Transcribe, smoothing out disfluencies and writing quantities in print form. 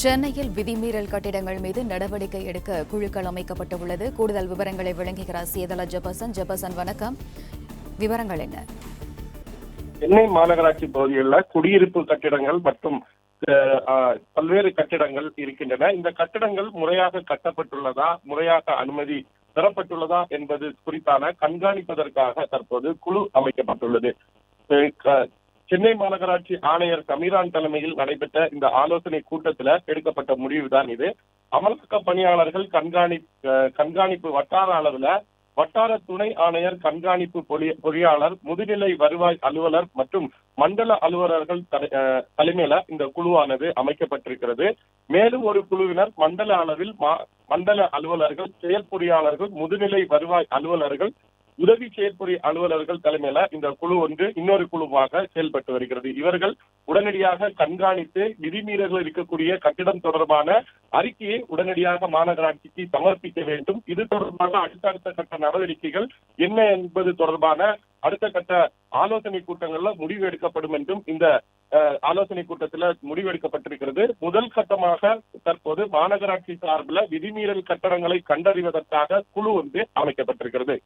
சென்னையில் விதிமீறல் கட்டிடங்கள் மீது நடவடிக்கை எடுக்க குழுக்கள் அமைக்கப்பட்டுள்ளது. கூடுதல் விவரங்களை வழங்குகிறார் சேதலா ஜெபர்சன். ஜெபர்சன், வணக்கம். விவரங்கள் என்ன? சென்னை மாநகராட்சி பகுதிகளில் குடியிருப்பு கட்டிடங்கள் மற்றும் பல்வேறு கட்டிடங்கள் இருக்கின்றன. இந்த கட்டிடங்கள் முறையாக கட்டப்பட்டுள்ளதா, முறையாக அனுமதி பெறப்பட்டுள்ளதா என்பது குறித்தான கண்காணிப்பதற்காக தற்போது குழு அமைக்கப்பட்டுள்ளது. சென்னை மாநகராட்சி ஆணையர் சமீரான் தலைமையில் நடைபெற்ற இந்த ஆலோசனை கூட்டத்தில் எடுக்கப்பட்ட முடிவுதான் இது. அமலாக்க பணியாளர்கள் கண்காணிப்பு வட்டார அளவில் வட்டார துணை ஆணையர், கண்காணிப்பு பொறியாளர், முதுநிலை வருவாய் அலுவலர் மற்றும் மண்டல அலுவலர்கள் தலைமையில இந்த குழுவானது அமைக்கப்பட்டிருக்கிறது. மேலும் ஒரு குழுவினர் மண்டல அளவில் மண்டல அலுவலர்கள், செயற்பொறியாளர்கள், முதுநிலை வருவாய் அலுவலர்கள், உதவி செயற்பொறி அலுவலர்கள் தலைமையில இந்த குழு ஒன்று இன்னொரு குழுவாக செயல்பட்டு வருகிறது. இவர்கள் உடனடியாக கண்காணித்து விதிமீறல்கள் இருக்கக்கூடிய கட்டிடம் தொடர்பான அறிக்கையை உடனடியாக மாநகராட்சிக்கு சமர்ப்பிக்க வேண்டும். இது தொடர்பாக அடுத்தடுத்த கட்ட நடவடிக்கைகள் என்ன என்பது தொடர்பான அடுத்த கட்ட ஆலோசனை கூட்டங்கள்ல முடிவு எடுக்கப்படும் என்றும் இந்த ஆலோசனை கூட்டத்தில் முடிவெடுக்கப்பட்டிருக்கிறது. முதல் கட்டமாக தற்போது மாநகராட்சி சார்பில் விதிமீறல் கட்டடங்களை கண்டறிவதற்காக குழு ஒன்று அமைக்கப்பட்டிருக்கிறது.